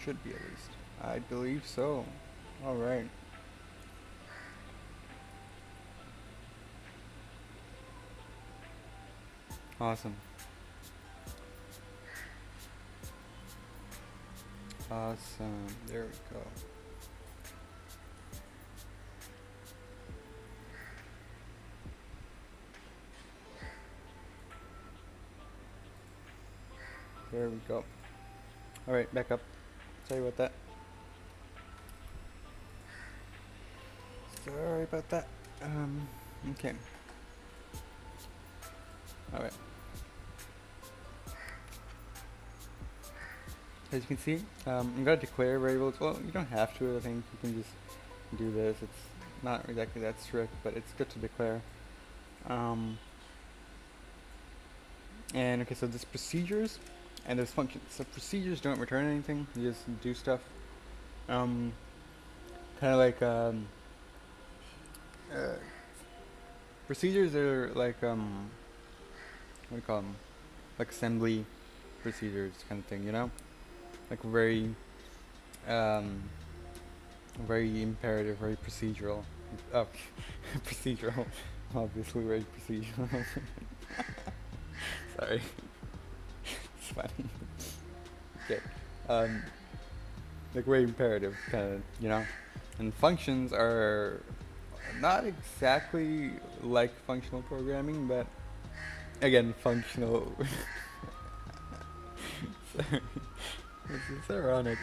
Should be at least. I believe so. Alright. Awesome. Awesome. There we go. There we go. Alright, back up. Sorry about that. Sorry about that. Okay. Alright. As you can see, I'm going to declare variables. Well, you don't have to, I think you can just do this. It's not exactly that strict, but it's good to declare. And okay, so there's procedures and there's functions. So procedures don't return anything, you just do stuff. Kind of like, procedures are like, what do you call them? Like assembly procedures kind of thing, you know? Like very, very imperative, very procedural. Oh, procedural. Obviously very procedural. Sorry. It's funny. Okay. Like very imperative kind of, you know? And functions are not exactly like functional programming, but again, functional. Sorry. It's ironic.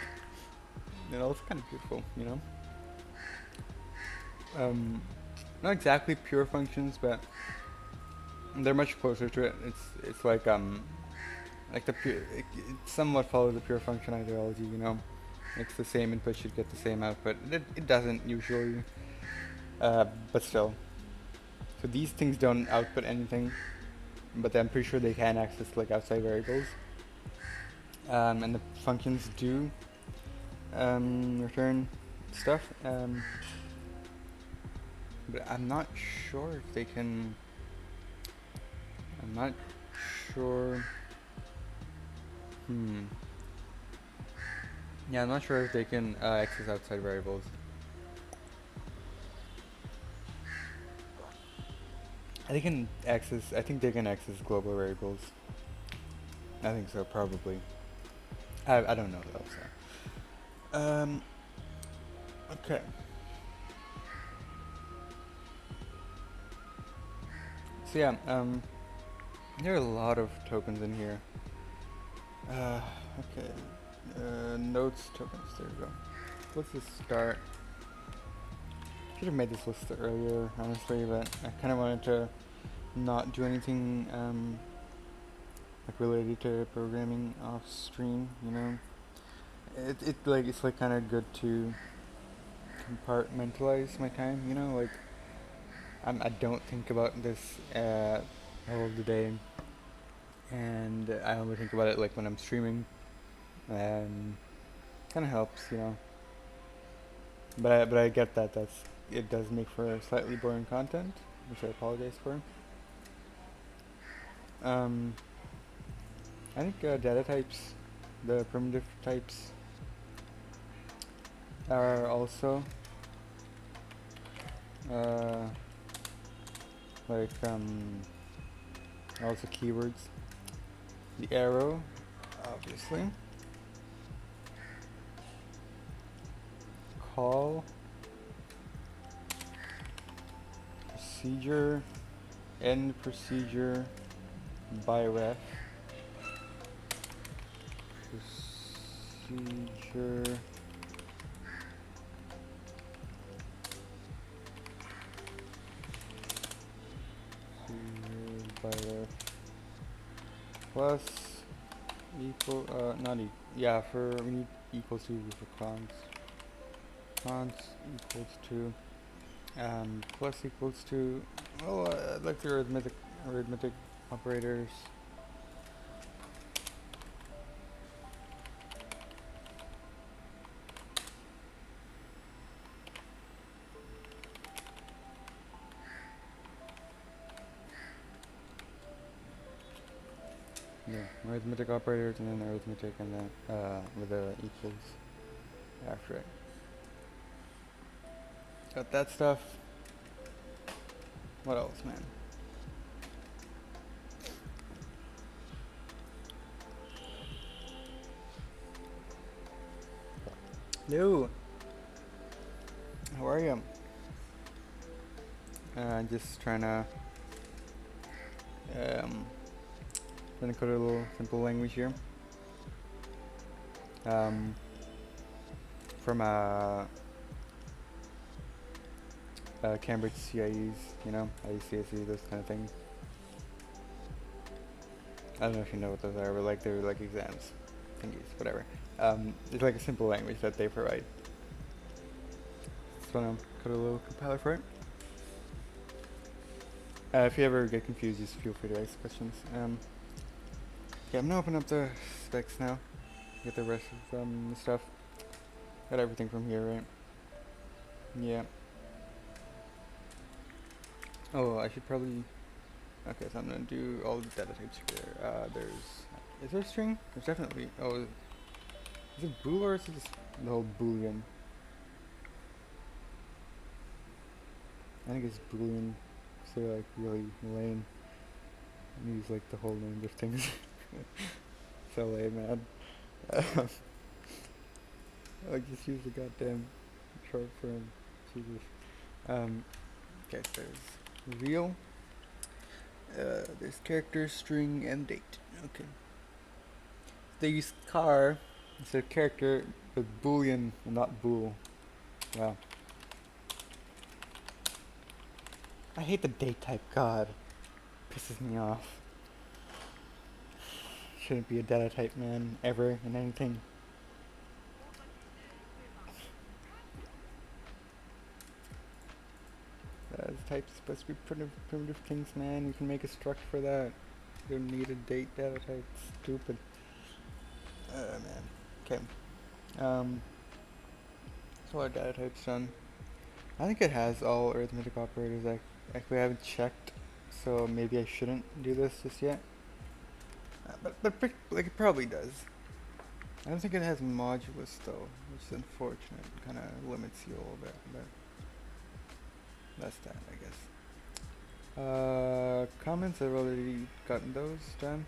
And also kind of beautiful, you know? Not exactly pure functions, but they're much closer to it. It's like the pure, it somewhat follows the pure function ideology, you know? It's the same input should get the same output. It doesn't usually, but still. So these things don't output anything, but I'm pretty sure they can access like outside variables. And the functions do return stuff. But I'm not sure if they can. I'm not sure. Yeah, I'm not sure if they can access outside variables. I think they can access global variables. I think so, probably. I don't know though. So. Okay. So yeah. There are a lot of tokens in here. Okay. Nodes tokens. There we go. Let's just start. Should have made this list earlier, honestly, but I kind of wanted to not do anything like related to programming off stream. You know, it's like kind of good to compartmentalize my time. You know, like I don't think about this all of the day, and I only think about it like when I'm streaming, and kind of helps, you know. But I get that it does make for slightly boring content, which I apologize for. I think data types, the primitive types, are also uh, like also keywords. The arrow, obviously. Call, procedure, end procedure, by ref, procedure, by ref, plus equal, not equal, yeah, for, we need equals to for const equals to, plus equals to, well, like the arithmetic operators. Yeah, arithmetic operators and then arithmetic and then with the equals. after it. Got that stuff. What else, man? Hello. How are you? Just trying to code a little simple language here. From Cambridge CIEs, you know, IUCSE, those kind of things. I don't know if you know what those are, but like they're like exams, thingies, whatever. It's like a simple language that they provide. Just wanna code a little compiler for it. If you ever get confused, just feel free to ask questions. Yeah, I'm gonna open up the specs now. Get the rest of the stuff. Got everything from here, right? Yeah. Oh, I should probably. Okay, so I'm gonna do all the data types here. Is there a string? There's definitely. Oh, is it bool or is it just the whole boolean? I think it's boolean. So like really lame. And use like the whole range of things. So lame, man. Like just use the goddamn short form. Jesus. Okay, so there's real. There's character, string, and date. Okay. They use car instead of character, but boolean and not bool. Wow. I hate the date type. God, pisses me off. Shouldn't be a data type, man, ever in anything. Type is supposed to be primitive things, man. You can make a struct for that. You don't need a date data type. Stupid. Man. Okay. So our data type's done. I think it has all arithmetic operators. Actually, I haven't checked, so maybe I shouldn't do this just yet. But like it probably does. I don't think it has modulus though, which is unfortunate. Kind of limits you a little bit, but that's that, I guess. Comments, I've already gotten those done.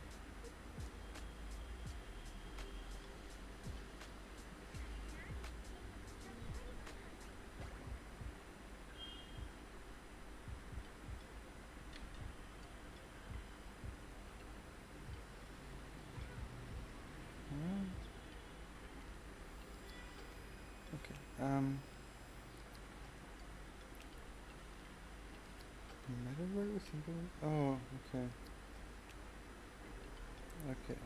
Okay. Metaverse simple. Oh, okay. Okay.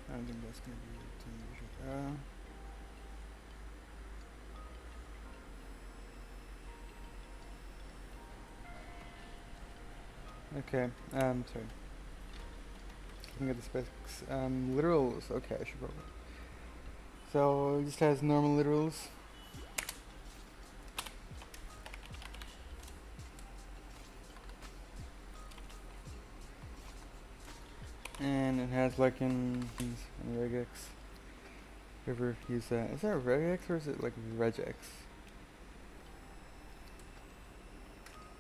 I don't think that's gonna be too much. Okay. Sorry. Looking at the specs. Literals. Okay, I should probably. So it just has normal literals. And it has like in regex. Ever use that? Is that regex or is it like regex?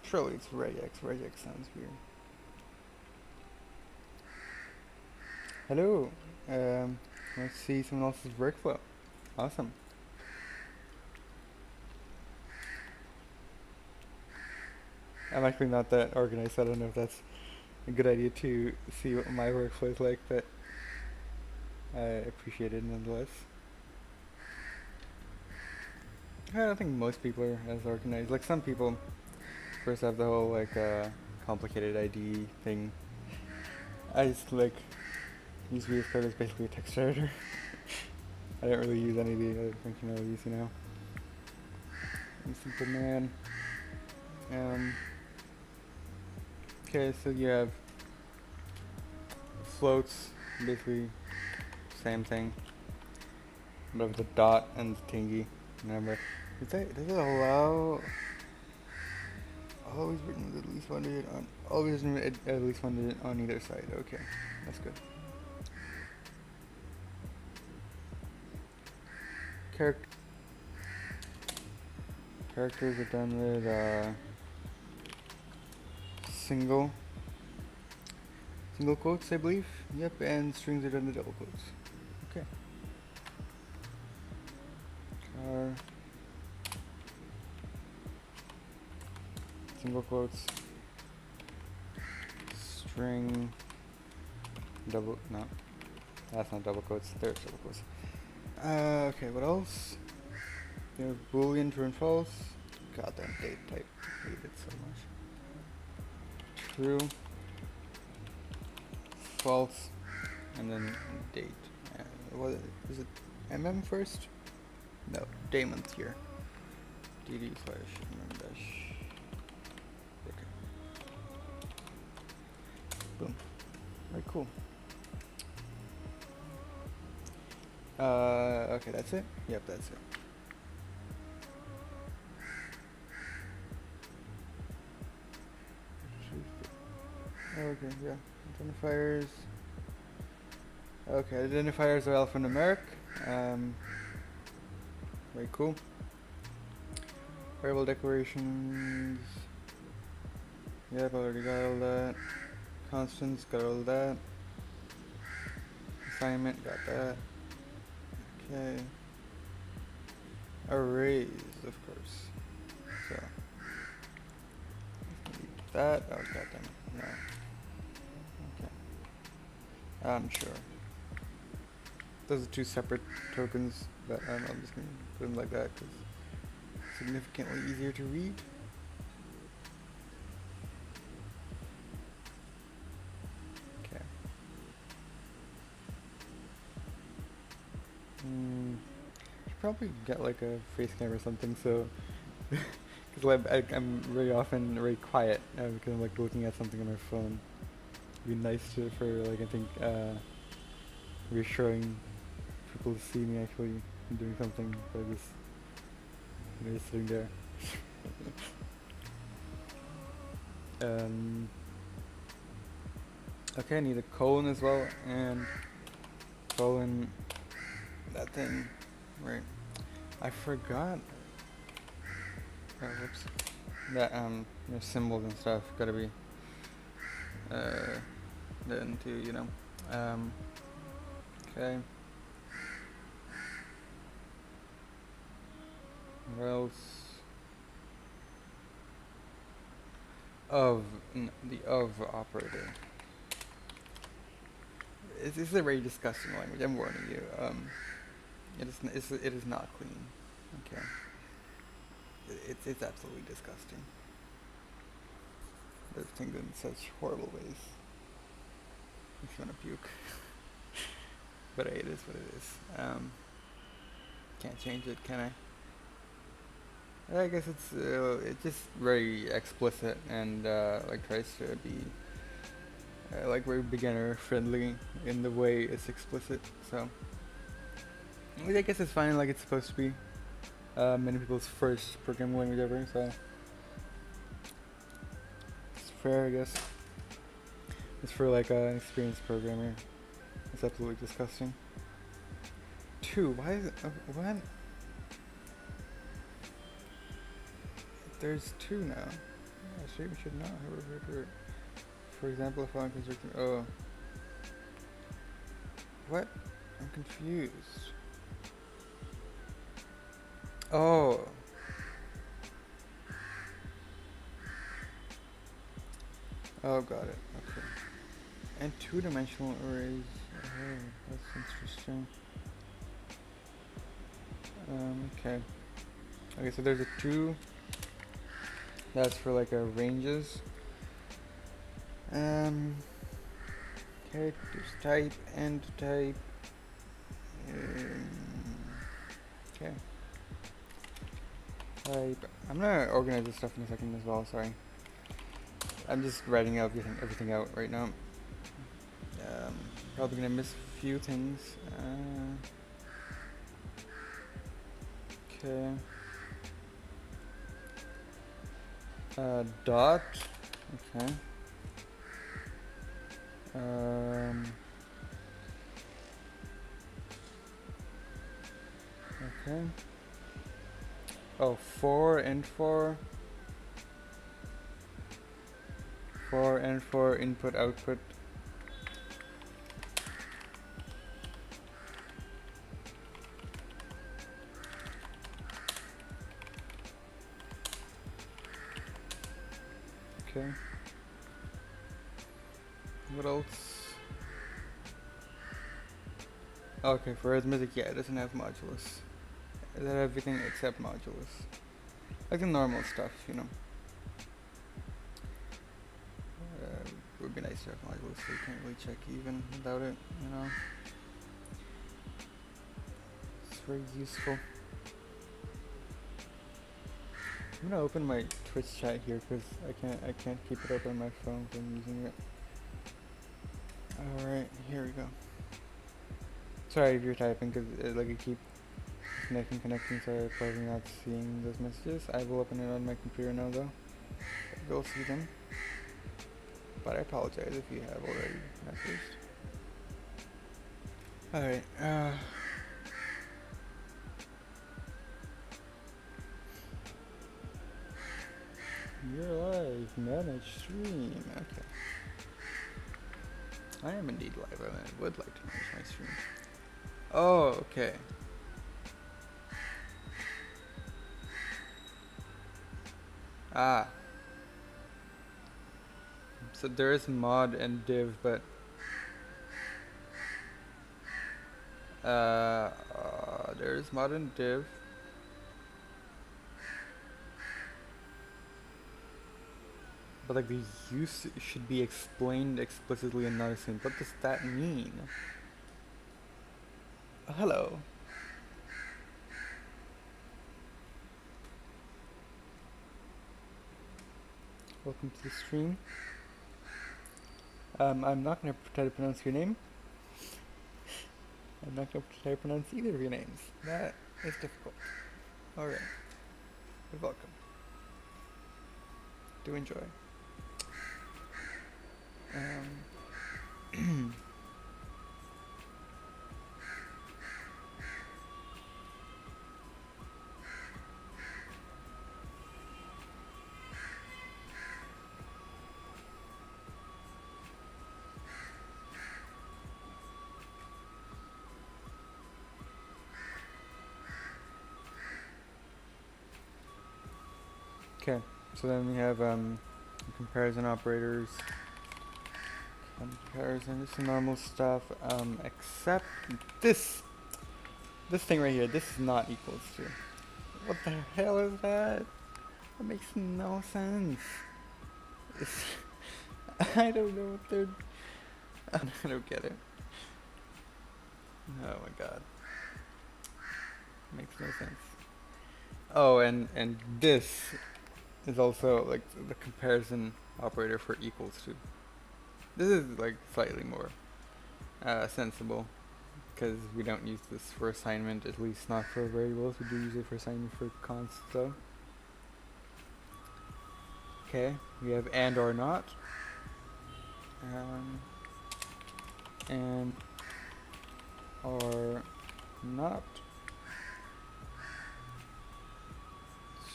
Surely it's regex. Regex sounds weird. Hello. Let's see someone else's workflow. Awesome. I'm actually not that organized, so I don't know if that's a good idea to see what my workflow is like, but I appreciate it nonetheless. I don't think most people are as organized. Like some people first have the whole like complicated ID thing. I just like use VS Code as basically a text editor. I don't really use any of the other functionalities, you know. I'm a simple man. Okay, so you have floats, basically same thing, but with the dot and the thingy number. Does it allow always written with at least one digit on always written with at least one digit on either side? Okay, that's good. Characters are done with single quotes, I believe. Yep, and strings are done with double quotes. Okay. Car. Single quotes. String. Double. No, that's not double quotes. There's double quotes. Okay, what else? You have Boolean, true and false. Goddamn date type. I hate it so much. True. False. And then date. What is it? First? No, day month year. dd slash dash. Okay. Boom. Very cool. Okay, that's it? Yep, that's it. Okay, yeah. Identifiers. Okay, identifiers are alphanumeric. Very cool. Variable declarations. Yep, already got all that. Constants, got all that. Assignment, got that. Okay. Arrays, of course. So. That. Oh, goddamn it. No. Okay. I'm sure. Those are two separate tokens, but I'm just going to put them like that because it's significantly easier to read. Okay. Should probably get like a face cam or something, so because I'm very often very quiet because I'm like looking at something on my phone. It'd be nice for like I think reassuring people to see me actually doing something by just sitting there. Okay, I need a colon as well, and colon that thing, right? I forgot. Whoops. That symbols and stuff gotta be done too, you know. Okay. What else? The of operator. This is a very disgusting language. I'm warning you. It is not clean. Okay. It's absolutely disgusting. It's things in such horrible ways. Makes me want to puke. But it is what it is. Can't change it, can I? I guess it's just very explicit and like tries to be like very beginner friendly in the way it's explicit. So I guess it's fine, like it's supposed to be. Many people's first programming language ever, so it's fair, I guess. It's for like an experienced programmer. It's absolutely disgusting. 2. Why is it? What? There's 2 now. Yeah, we should not have. For example, if I'm constructing. Oh. What? I'm confused. Oh. Oh, got it. Okay. And 2-dimensional arrays. Oh, that's interesting. Okay. Okay, so there's a 2. That's for like a ranges. Okay, there's type, end type. Okay. Type. I'm gonna organize this stuff in a second as well, sorry. I'm just writing everything out right now. Probably gonna miss a few things. Okay. Dot. Okay. Okay. Oh, 4 and 4. 4 and 4 input output. Okay. What else? Okay, for arithmetic, yeah, it doesn't have modulus. It has everything except modulus. Like the normal stuff, you know. It would be nice to have modulus, so you can't really check even without it, you know. It's very useful. I'm gonna open my Twitch chat here because I can't keep it open on my phone if I'm using it. Alright, here we go. Sorry if you're typing because like I keep connecting, so I'm probably not seeing those messages. I will open it on my computer now though. You'll see them. But I apologize if you have already messaged. Alright, you're live, manage stream. Okay. I am indeed live, and I would like to manage my stream. Oh, okay. Ah. So there is mod and div, but there is mod and div. But like the use should be explained explicitly and not assumed. What does that mean? Hello. Welcome to the stream. I'm not going to try to pronounce your name. I'm not going to try to pronounce either of your names. That is difficult. Alright. You're welcome. Do enjoy. Okay, so then we have comparison operators. Comparison, just normal stuff, except this thing right here. This is not equals to. What the hell is that? That makes no sense. I don't know what they're. I don't get it. Oh my god. Makes no sense. Oh, and this is also like the comparison operator for equals to. This is like slightly more sensible because we don't use this for assignment, at least not for variables. We do use it for assignment for const though. Okay, we have and or not. And or not.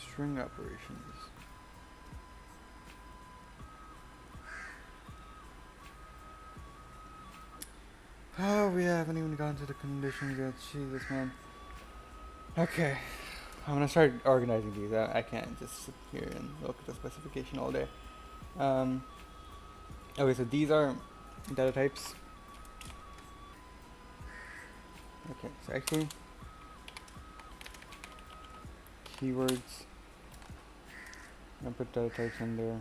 String operations. Oh, we haven't even gone to the conditions yet. Jesus, man. Okay, I'm gonna start organizing these. I can't just sit here and look at the specification all day. Okay, so these are data types. Okay, so actually, keywords. I'm gonna put data types in there.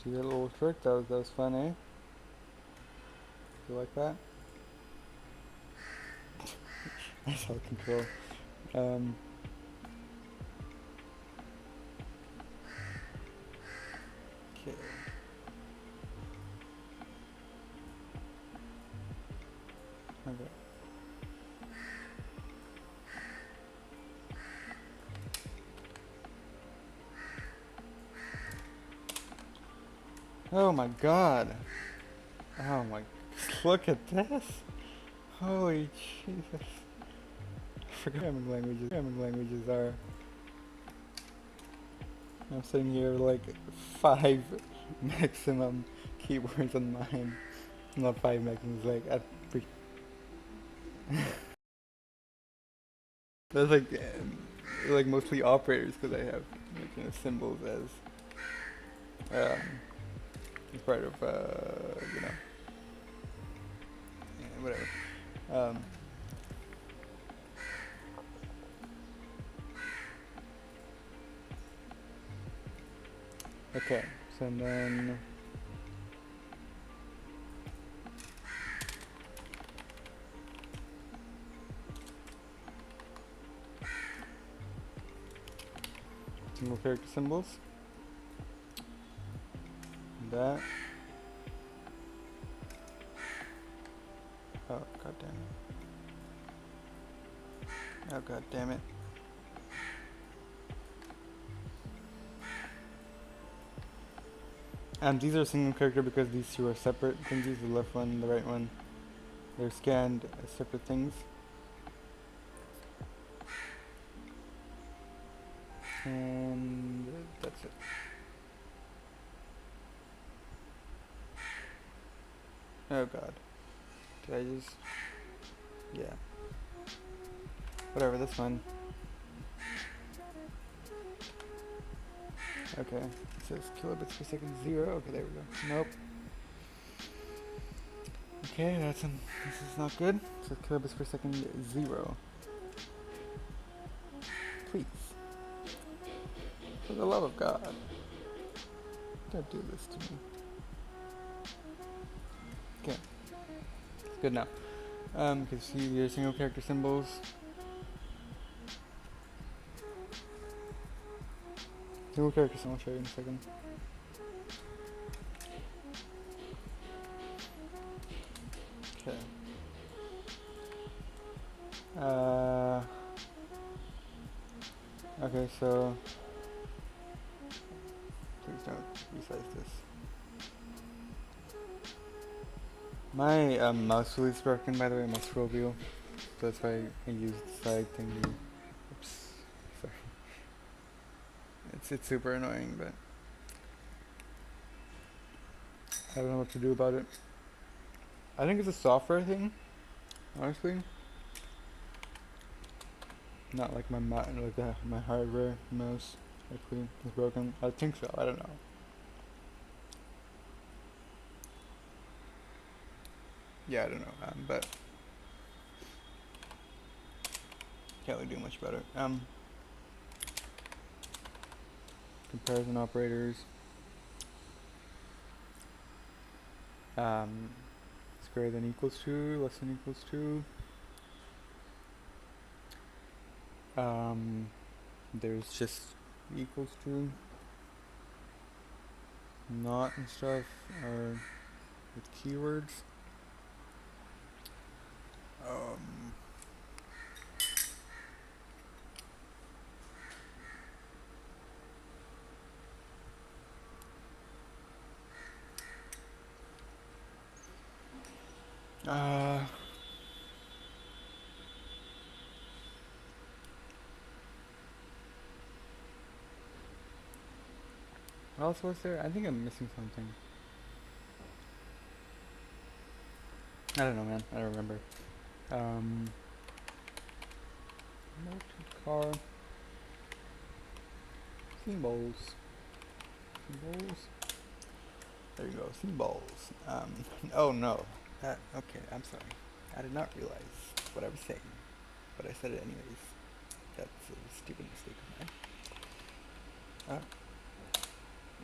See that little trick? That was fun, eh? You like that? That's all control. Okay. Okay. Oh my god. Oh my. Look at this. Holy Jesus. I forgot programming languages are. I'm sitting here with like 5 maximum keywords on mine. Not 5 maximum, like at that's like mostly operators because I have like, you know, symbols as part of you know, yeah, whatever. Um, okay, so then single character symbols. That. Oh god damn it. Oh god damn it. And these are single character because these two are separate things. The left one, the right one, they're scanned as separate things. And that's it. Oh god. Did I just... Yeah. Whatever, that's fine. Okay. It says kilobits per second 0. Okay, there we go. Nope. Okay, this is not good. It says kilobits per second 0. Please. For the love of God. Don't do this to me. Okay. It's good now. You can see your single character symbols. Single character symbol, I'll show you in a second. Okay. Okay, so please don't resize this. My mouse wheel is broken, by the way, my scroll wheel. So that's why I use the side thingy. Oops. Sorry. It's super annoying, but I don't know what to do about it. I think it's a software thing, honestly. Not like my hardware mouse actually is broken. I think so. I don't know. Yeah, I don't know. But can't really do much about it. Comparison operators. It's greater than equals to, less than equals to. There's just equals to, not and stuff, or with keywords. What else was there? I think I'm missing something. I don't know, man. I don't remember. Multi-car symbols. Symbols. There you go. Symbols. Oh no. Okay. I'm sorry. I did not realize what I was saying, but I said it anyways. That's a stupid mistake of mine.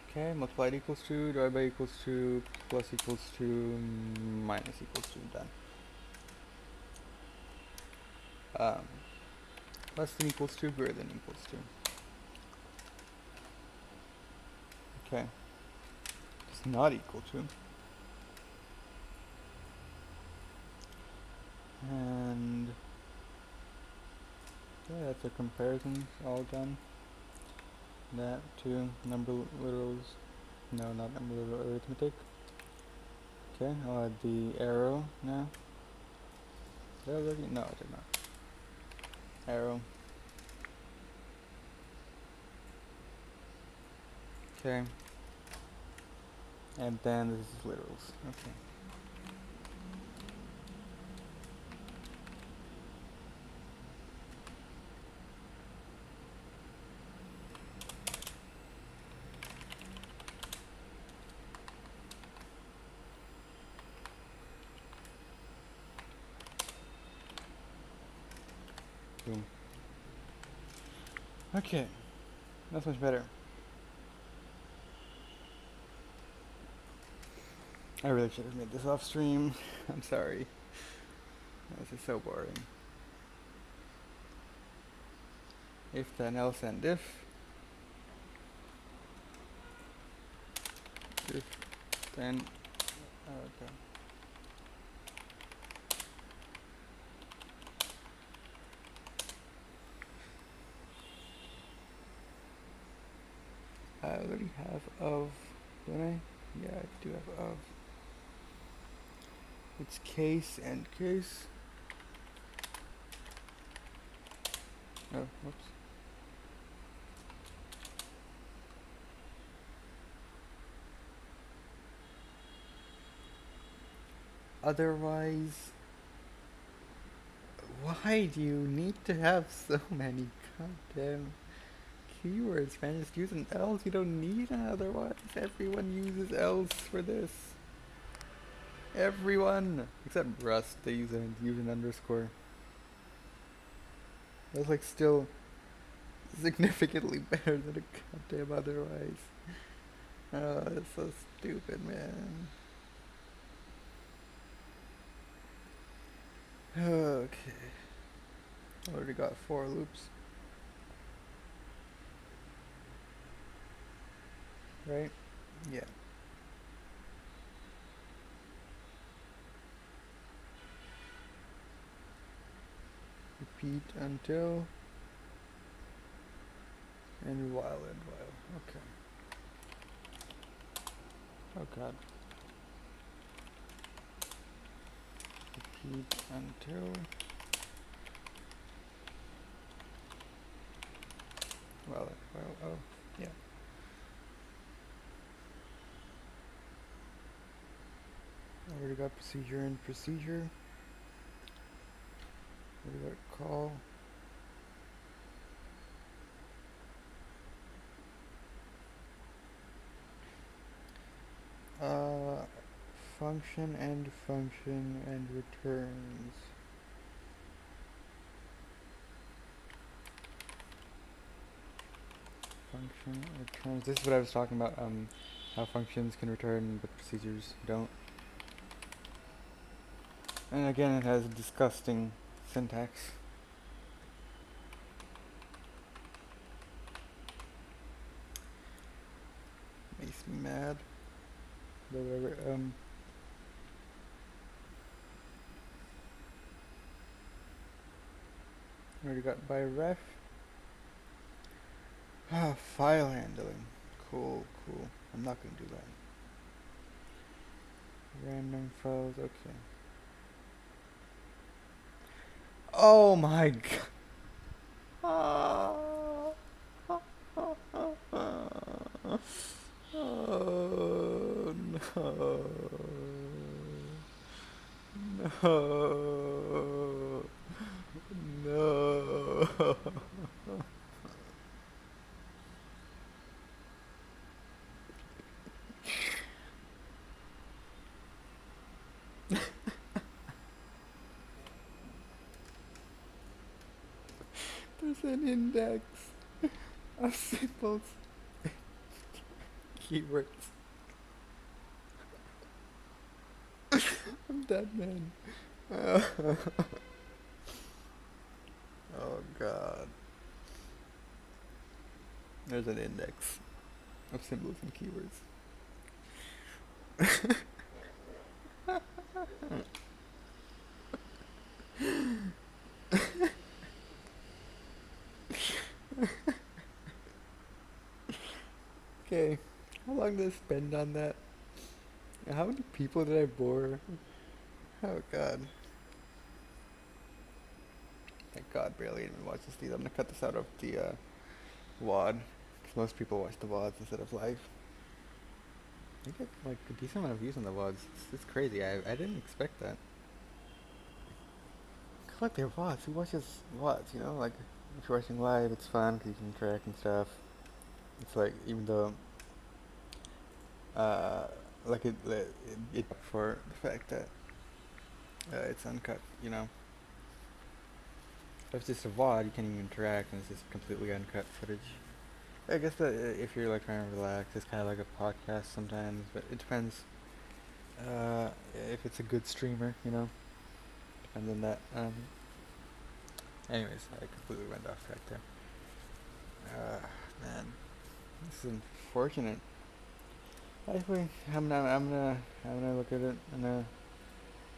Okay, multiplied equals to, divided by equals to, plus equals to, minus equals to, done. Less than equals to, greater than equals to. Okay. It's not equal to. the comparisons all done. That too. Number literals. No, not number literal arithmetic. Okay, I'll add the arrow now. Did I already? No, I did not. Arrow. Okay. And then this is literals. Okay. Boom. Okay. That's much better. I really should have made this off stream. I'm sorry. This is so boring. If then else and if. If then okay. I already have of, don't I? Yeah, I do have of. It's case and case. Oh, whoops. Otherwise, why do you need to have so many goddamn keywords, man? Just use an else. You don't need an otherwise. Everyone uses else for this. Everyone except Rust, they use an underscore. That's like still significantly better than a goddamn otherwise. Oh, that's so stupid, man. Okay. Already got 4 loops. Right? Yeah. Repeat until and while. Okay. Oh god. Repeat until while. Oh, yeah. Already got procedure and procedure. Already got call. Function and returns. Function returns. This is what I was talking about. How functions can return, but procedures don't. And again, it has disgusting syntax. Makes me mad. But whatever. Already got by ref. File handling. Cool. I'm not gonna do that. Random files, okay. Oh my god. Oh no. No. There's an index of symbols, keywords. I'm dead, man. Oh god. There's an index of symbols and keywords. Okay. How long did I spend on that? How many people did I bore? Oh god. Thank god, barely even watches these. I'm gonna cut this out of the WOD. Because most people watch the WODs instead of live. I get like a decent amount of views on the WODs. It's crazy. I didn't expect that. Collect their VODs. Who watches VODs? You know, like if you're watching live, it's fun because you can interact and stuff. It's like even though, uh, like it for the fact that it's uncut. You know, if it's just a VOD, you can't even interact, and it's just completely uncut footage. I guess that if you're like trying to relax, it's kind of like a podcast sometimes, but it depends. If it's a good streamer, you know, depends on that. Anyways, I completely went off track there. Man, this is unfortunate. Actually, I'm gonna look at it in a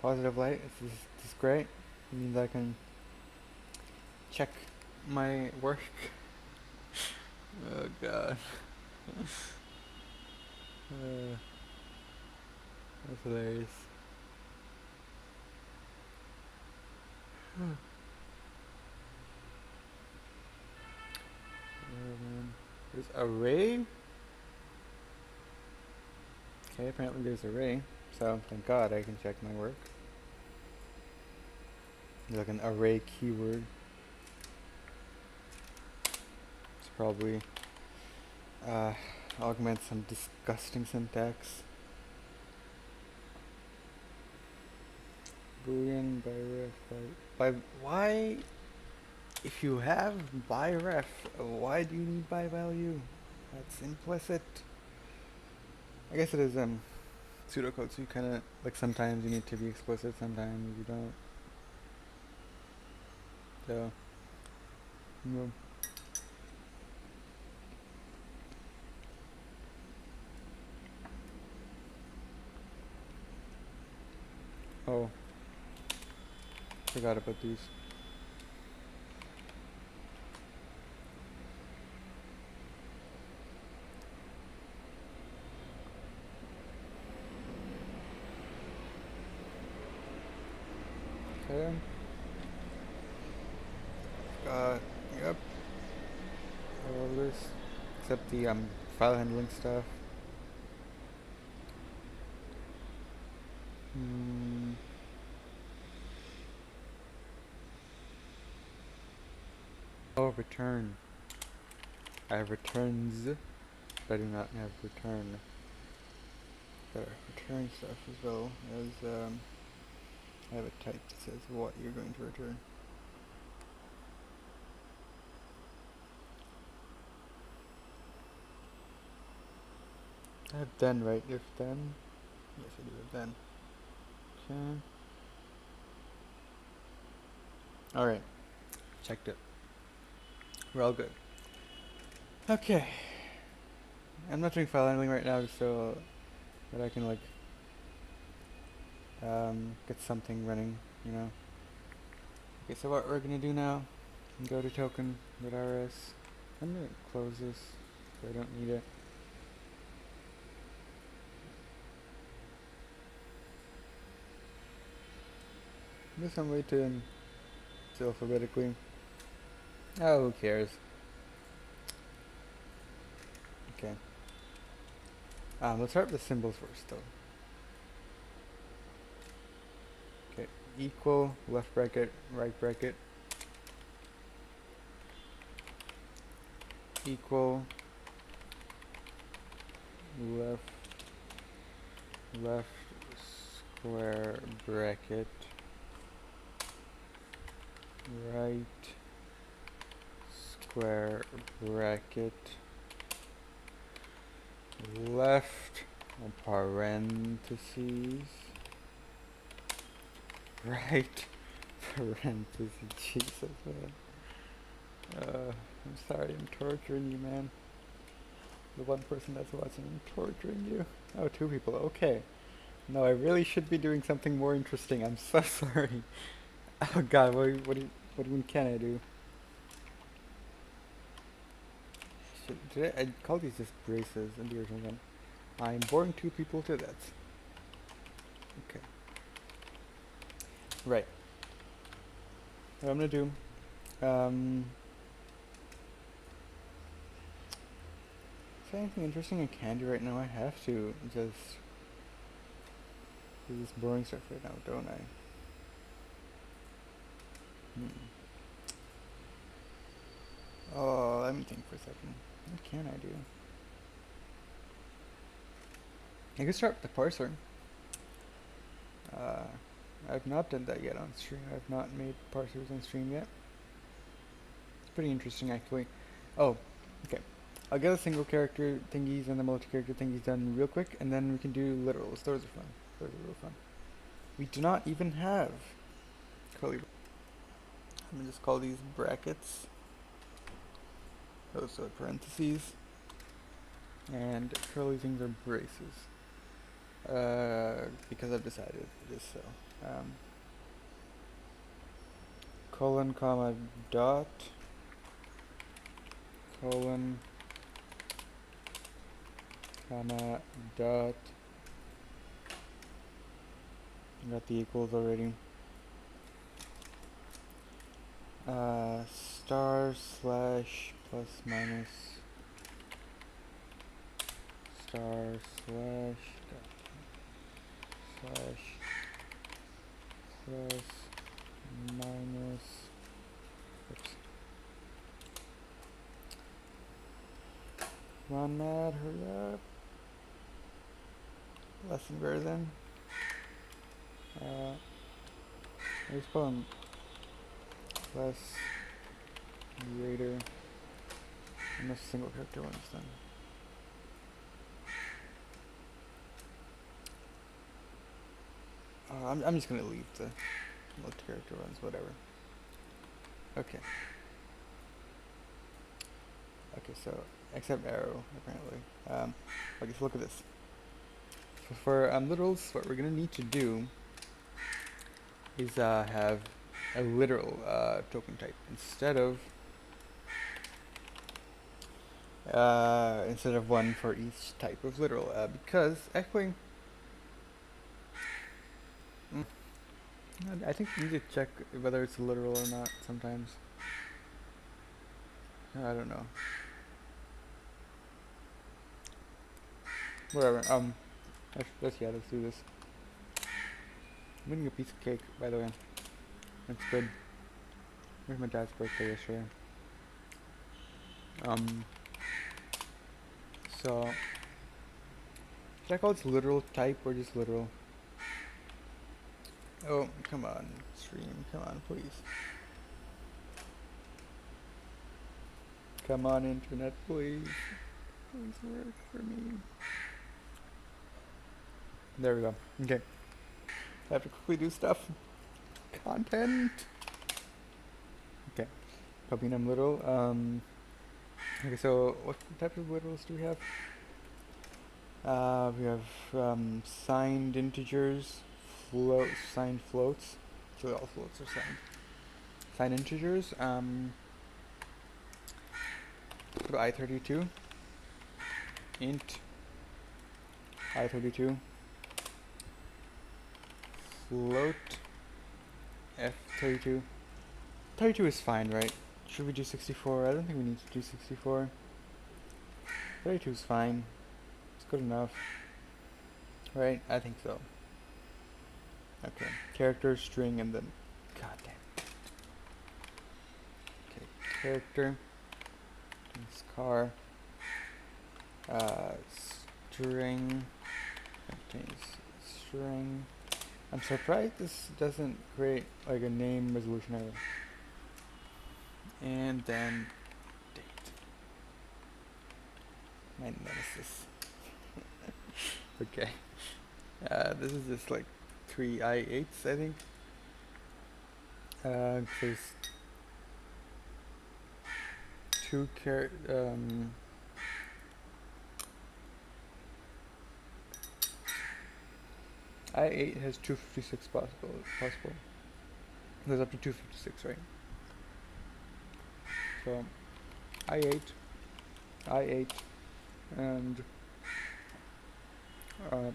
positive light. This is great. It means I can check my work. Oh god. That's hilarious. There's array. Okay, apparently there's array. So thank God I can check my work. There's like an array keyword. It's probably augment some disgusting syntax. Boolean by ref by why? If you have by ref, why do you need by value? That's implicit. I guess it is pseudocode, so you kind of like sometimes you need to be explicit, sometimes you don't. So, no. Oh, forgot about these. Okay. Yep. All of this, except the file handling stuff. Hmm. Oh, return. I have returns, but I do not have return. Got return stuff as well as I have a type that says what you're going to return. I have then, right? If then. Yes, I do have then. Okay. Alright. Checked it. We're all good. Okay. I'm not doing file handling right now, so that I can like get something running, you know. Okay, so what we're gonna do now, go to token.rs. I'm gonna close this, so I don't need it. There's some way to alphabetically. Oh, who cares? Okay. Let's start with the symbols first, though. Okay, equal, left bracket, right bracket, equal, left square bracket, right square bracket, left parentheses, right parentheses. Jesus, man. I'm sorry, I'm torturing you, man. The one person that's watching, I'm torturing you. Oh, two people. Okay. No, I really should be doing something more interesting. I'm so sorry. Oh God, what can I do? Did I call these just braces in the original one? I'm boring two people to death. Okay. Right. What I'm gonna do, is there anything interesting I can do right now? I have to just do this boring stuff right now, don't I? Oh, let me think for a second. What can I do? I can start with the parser. I've not done that yet on stream. I've not made parsers on stream yet. It's pretty interesting, actually. Oh, okay. I'll get a single character thingies and the multi-character thingies done real quick, and then we can do literals. Those are fun. Those are real fun. We do not even have curly. Let me just call these brackets. Those are parentheses. And curly things are braces. Because I've decided it is so. Colon, comma, dot. Colon, comma, dot. Got the equals already. Star slash plus minus star slash dot slash plus minus. Oops. Come on, Mad, hurry up. Lesson version. Let's call them less greater and this single character ones then. I'm just gonna leave the multi-character ones, whatever. Okay. Okay, so except arrow apparently. Okay, so look at this. So for literals, what we're gonna need to do is have a literal token type instead of one for each type of literal, because actually I think you need to check whether it's literal or not sometimes. I don't know. Whatever. Let's do this. I'm eating a piece of cake, by the way. It's good. It was my dad's birthday yesterday. So should I call this literal type or just literal? Oh, come on, stream, come on, please. Come on, internet, please. Please work for me. There we go. Okay. I have to quickly do stuff. Content. Okay. Copying them little. Okay, so what type of literals do we have? We have signed integers, signed floats. So all floats are signed. Signed integers. I32. Int I32. Float F32. 32 is fine, right? Should we do 64? I don't think we need to do 64. 32 is fine. It's good enough. Right? I think so. Okay. Character, string, and then... God damn. Okay. Character. This car. String. Contains string. I'm surprised this doesn't create like a name resolution error. And then date. My nemesis. Okay. This is just like 3 I8s, I think. There's two I8 has 256 possible. Goes up to 256, right? So I8 I8 and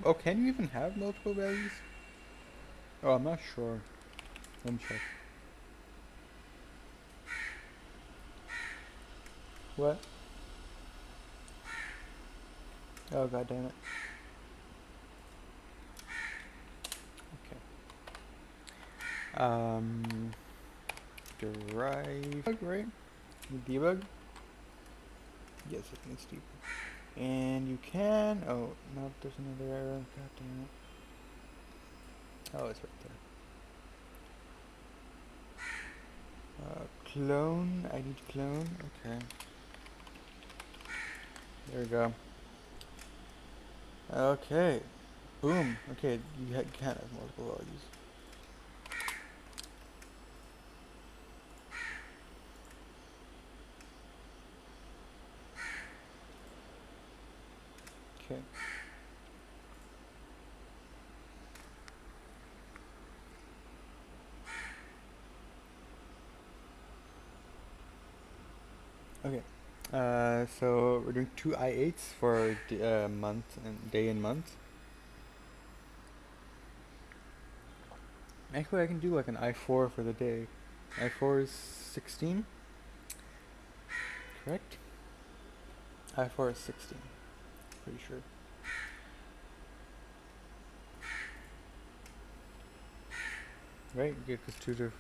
oh, can you even have multiple values? Oh, I'm not sure. Let me check. What? Oh, god damn it. Okay. Derive, right? Debug? Yes, it needs debug. And you can, oh, no, there's another error. God damn it. Oh, it's right there. Clone, I need clone, okay. There we go. Okay. Boom. Okay, you can't have multiple values. Okay. Okay. So we're doing two I8s for month and day and month. Actually, I can do like an I4 for the day. I4 is 16, correct? I4 is 16, pretty sure. Right? Good, because 2 to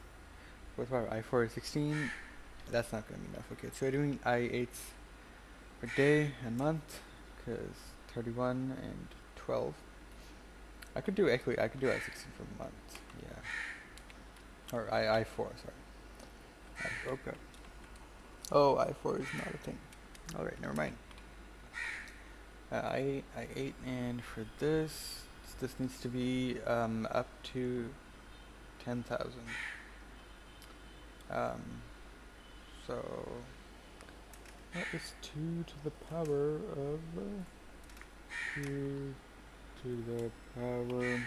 4 to 5. I4 is 16. That's not going to be enough. Okay, so we're doing I8s for day and month, because 31 and 12. I could do I could do I16 for month. Yeah. Or I4, sorry. Okay. Oh, I4 is not a thing. Alright, never mind. I8, and for this needs to be up to 10,000. So that is 2 to the power of 2 to the power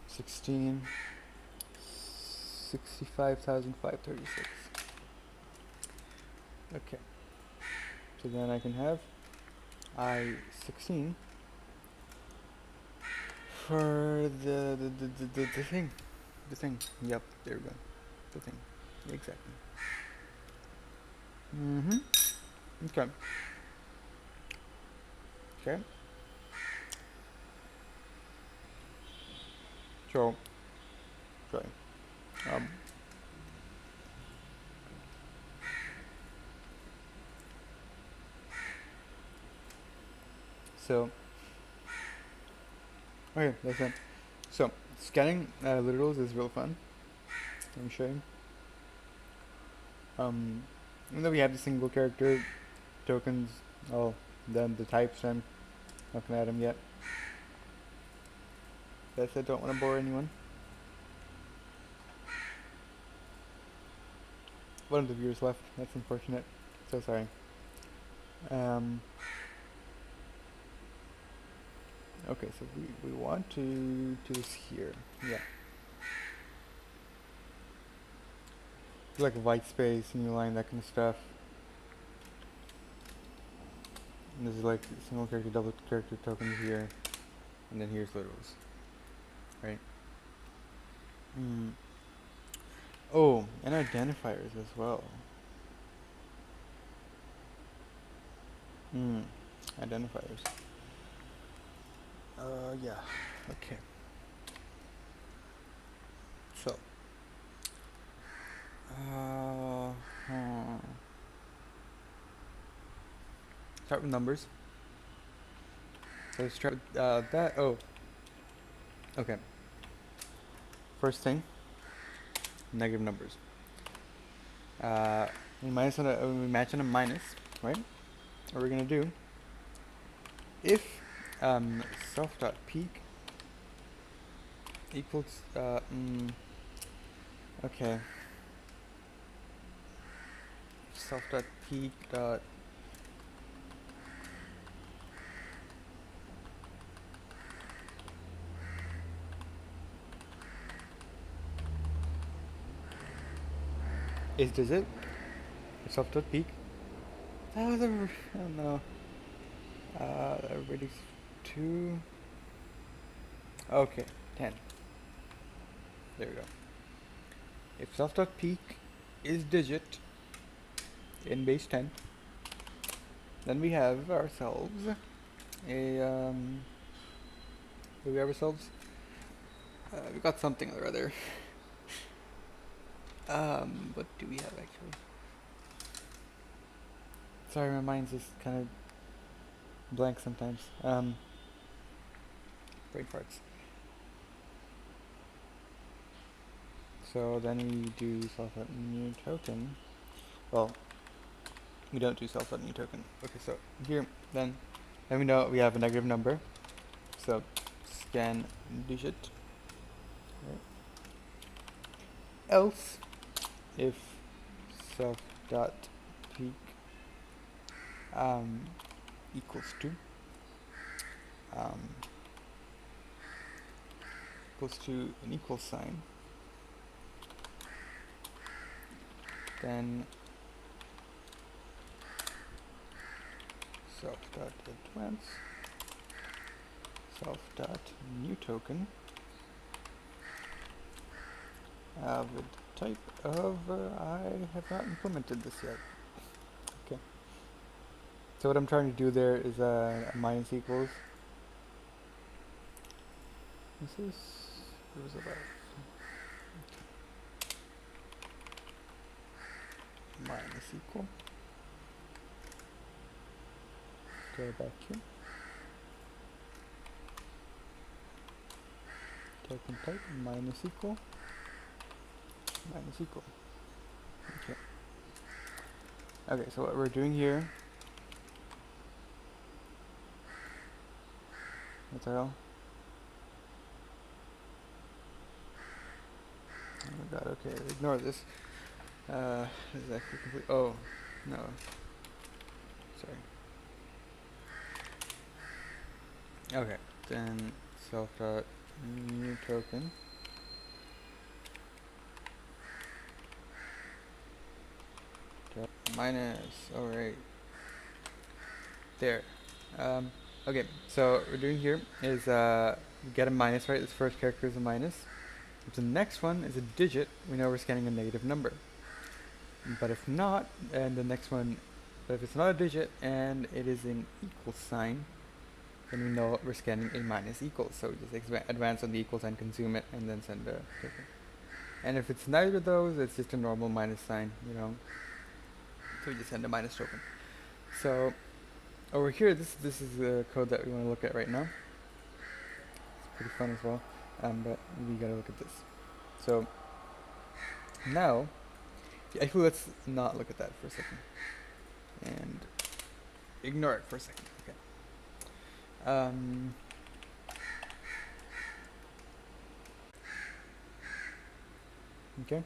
16, 65,536. Okay. So then I can have I16 for the thing. The thing. Yep, there we go. The thing. Exactly. Okay. Okay. So, sorry. So, okay, that's it. So, scanning literals is real fun. Let me show you. Even though we have the single character tokens, oh, then the types, I'm not gonna add them yet. That's I don't want to bore anyone. One of the viewers left. That's unfortunate. So sorry. Okay, so we want to do this here. Yeah. Like white space, new line, that kind of stuff. And this is like single character, double character tokens here. And then here's literals. Right? Oh, and identifiers as well. Identifiers. Yeah. Okay. So. Start with numbers. So let's start with that. Oh. Okay. First thing. Negative numbers. We match on a minus, right? What we're gonna do, if self.peak equals okay, self.peak dot does it self.peak That was a, I don't know. Everybody's 2. Okay, 10. There we go. If self.peak is digit in base 10, then we have ourselves a, do we have ourselves? We got something or other. What do we have actually? Sorry, my mind's just kind of blank sometimes. Brain farts. So then we do self.new token. Well, we don't do self.new token. Okay, so here, then we know we have a negative number. So scan digit. Right. Else, if self.peak equals to an equal sign, then self.advance self.new token with type of I have not implemented this yet. Okay. So what I'm trying to do there is a minus equals. This is about minus equal. Go back here. Token type minus equal. Okay. Okay, so what we're doing here. What the hell? Oh my god, okay, ignore this. This is actually complete. Oh, no. Sorry. Okay, then self.new token. Minus, alright. There. Okay, so what we're doing here is get a minus, right? This first character is a minus. If the next one is a digit, we know we're scanning a negative number. But if not, and the next one, but if it's not a digit and it is an equal sign, then we know we're scanning a minus equal. So we just advance on the equal sign, consume it, and then send a token. And if it's neither of those, it's just a normal minus sign, you know. So we just send a minus token. So over here, this is the code that we want to look at right now. It's pretty fun as well, but we gotta look at this. So now, actually, let's not look at that for a second, and ignore it for a second. Okay. Okay.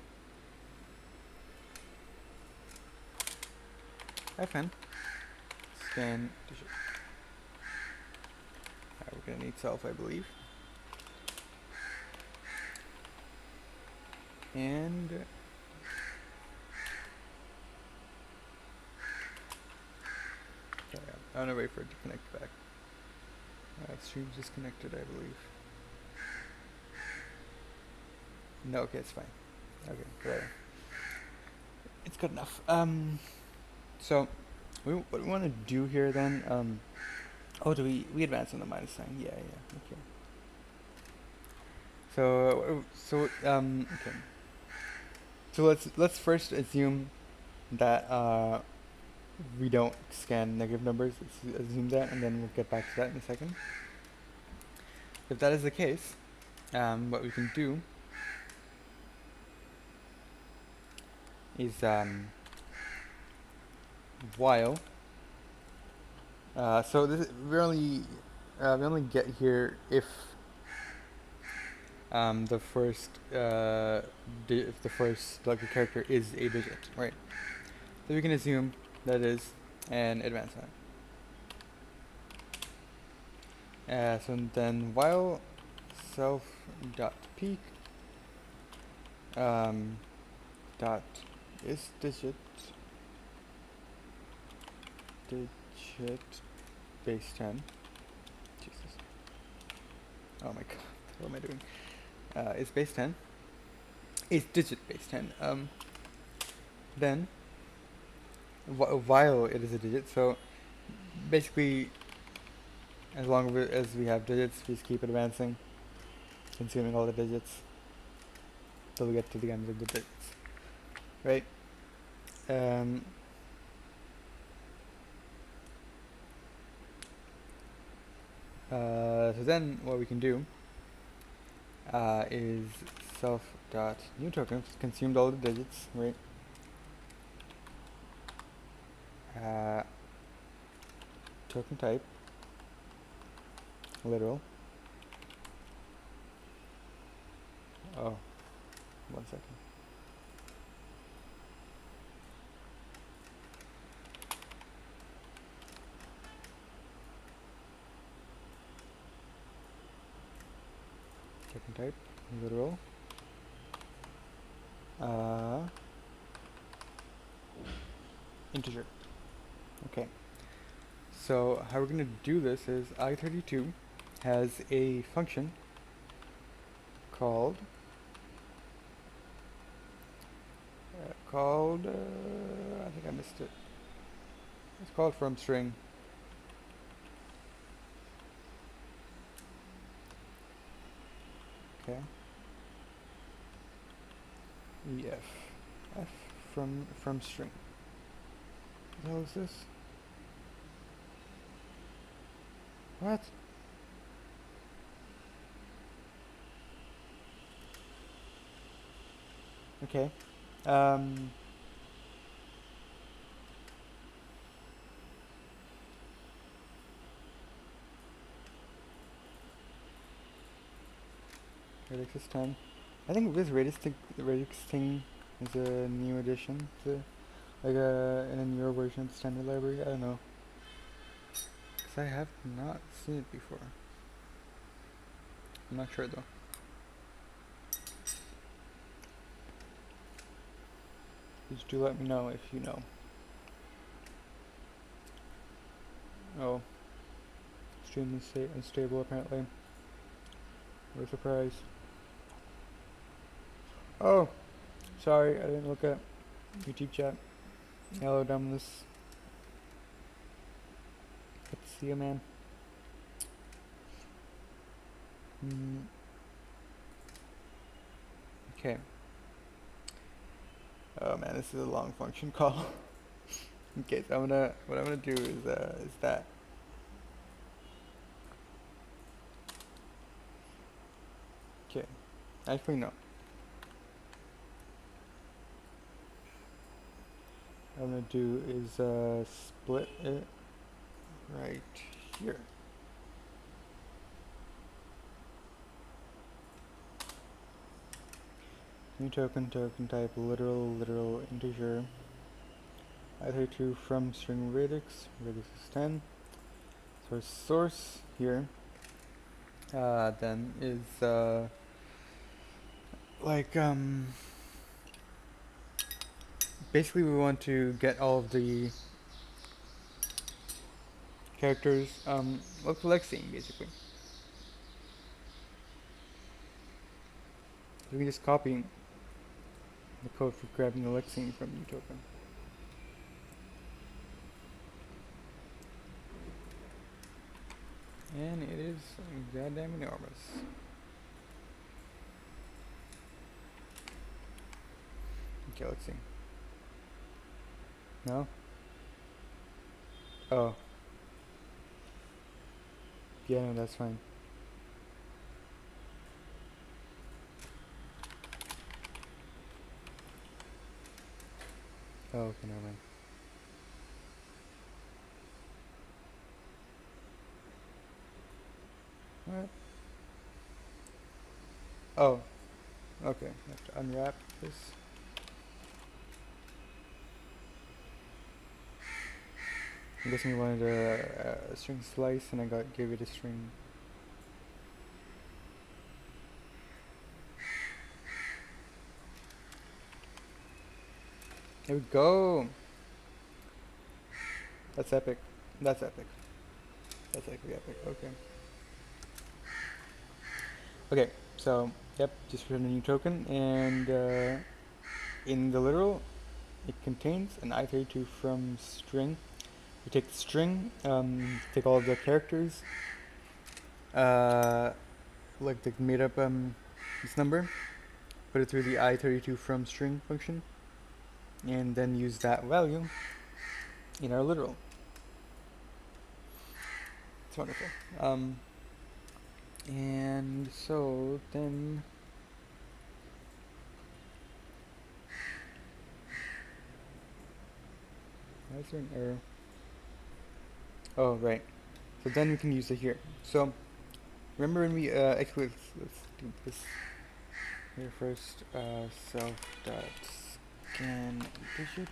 FN scan digit. We're gonna need self, I believe. And I'm gonna wait for it to connect back. Stream's disconnected, I believe. No, okay, it's fine. Okay, whatever. It's good enough. So what we want to do here then? Oh, do we advance on the minus sign? Yeah, okay. So okay. So let's first assume that we don't scan negative numbers. Let's assume that, and then we'll get back to that in a second. If that is the case, what we can do is while. So this we only get here if the first lucky character is a digit, right? So we can assume that is an advance sign. So then while self.peak dot is digit digit base 10. Jesus. Oh my god, what am I doing? Is base 10. Is digit base 10. Then, while it is a digit, so basically, as long as we have digits, we just keep advancing, consuming all the digits, till we get to the end of the digits, right? So then what we can do is self dot new token consumed all the digits, right? Token type literal. Oh, 1 second. Token type literal. Integer. Okay. So how we're going to do this is i32 has a function called I think I missed it. It's called from string. Okay. F from string. What the hell is this? What? Okay. Radix is 10. I think this radix thing is a new addition to, like in a newer version of the standard library. I don't know. Because I have not seen it before. I'm not sure though. Just do let me know if you know. Oh. Extremely unstable apparently. What a surprise. Oh! Sorry, I didn't look at YouTube chat. Hello, dumbness. Good to see you, man. Okay. Oh man, this is a long function call. Okay, so what I'm gonna do is that. Okay. Actually no. What I'm gonna do is split it right here. New token type literal integer. i32 from string radix is 10. So our source here then is basically we want to get all of the characters of the lexeme basically. We can just copy the code for grabbing the lexeme from new token. And it is goddamn enormous. Okay, let's see. No? Oh. Yeah, no, that's fine. Oh, okay, never mind. What? Oh. Okay, I have to unwrap this. I'm guessing you wanted a string slice, and I gave it a string. Here we go. That's epic. That's epic. That's actually epic. Okay. Okay. So yep, just return a new token, and in the literal, it contains an I32 from string. You take the string, take all of the characters, uh, like the made up this number, put it through the I32 from string function, and then use that value in our literal. It's wonderful. And so then, why is there an error? Oh, right. So then we can use it here. So remember when we actually let's do this here first. Self dot scan digit.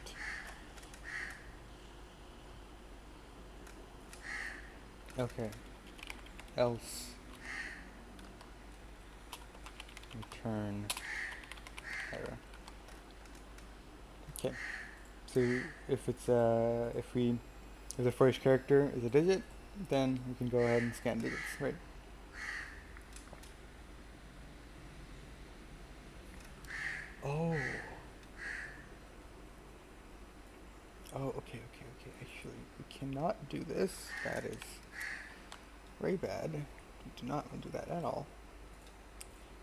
Okay. Else return error. Okay. So if it's if the first character is a digit, then we can go ahead and scan digits, right? Oh. Oh, okay. Actually, we cannot do this. That is very bad. We do not want to do that at all.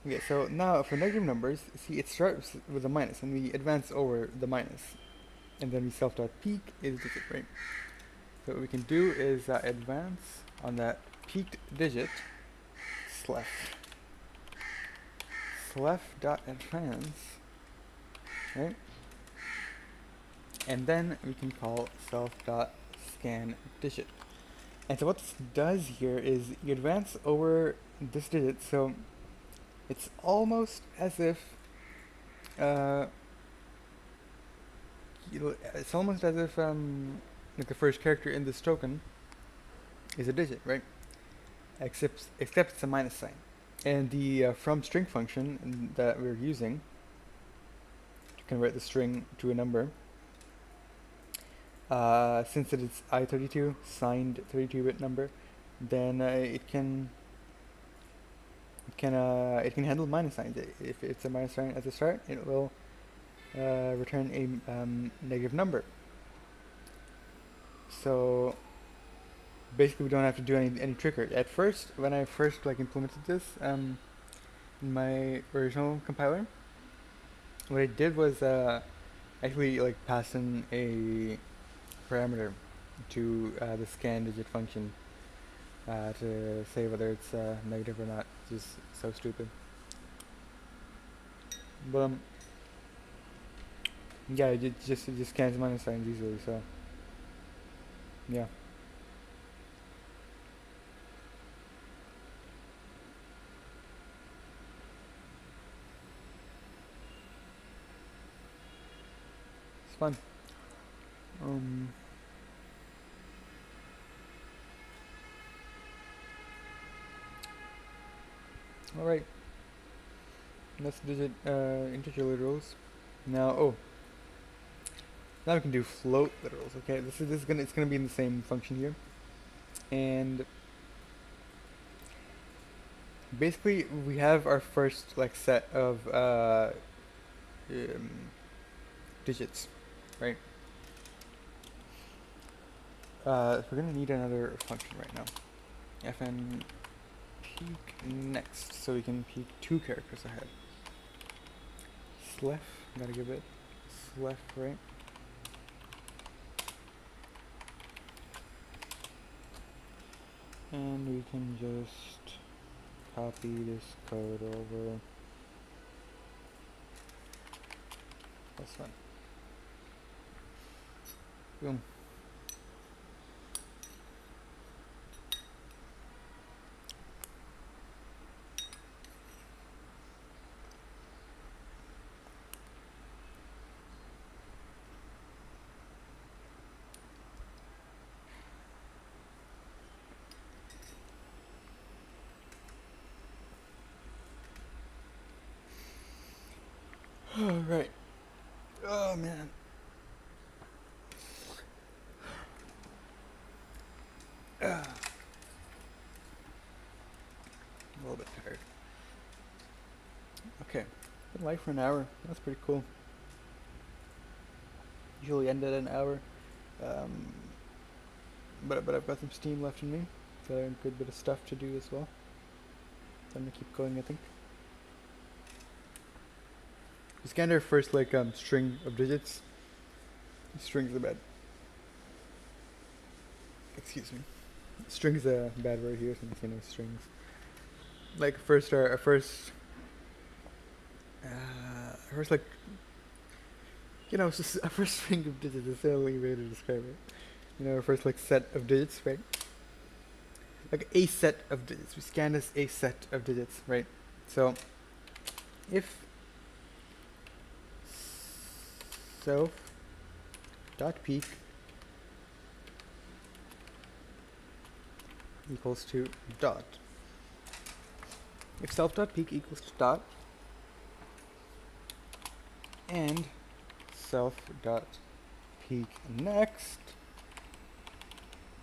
Okay, so now for negative numbers, see it starts with a minus, and we advance over the minus, and then we self.peak is digit, right? So what we can do is advance on that peaked digit, slef.advance, right? And then we can call self.scan digit. And so what this does here is you advance over this digit, so it's almost as if like the first character in this token is a digit, right? Except it's a minus sign. And the from string function that we're using to convert the string to a number, since it is I32 signed 32-bit number, then it can handle minus signs. If it's a minus sign at the start, it will return a negative number. So basically, we don't have to do any trickery. At first, when I first implemented this in my original compiler, what I did was actually pass in a parameter to the scan digit function to say whether it's negative or not. Just so stupid. But yeah, it just scans minus signs easily. So yeah. It's fun. All right. Let's digit integer literals. Now, now we can do float literals. Okay, this is gonna it's gonna be in the same function here, and basically we have our first set of um, digits, right? We're gonna need another function right now. Fn peak next, so we can peek 2 characters ahead. Slef, gotta give it slef, right? And we can just copy this code over. That's fine. Boom. Alright. Oh man. A little bit tired. Okay, been live for an hour. That's pretty cool. Usually end at an hour, um, but I've got some steam left in me, so a good bit of stuff to do as well. So I'm gonna keep going, I think. We scanned our first string of digits. Strings are bad. Excuse me. Strings a bad word here since you know strings. Like first our first like our first string of digits is the only way to describe it. You know, our first like set of digits, right? Like a set of digits. We scan as a set of digits, right? So if self dot peak equals to dot. If self dot peak equals to dot and self dot peak next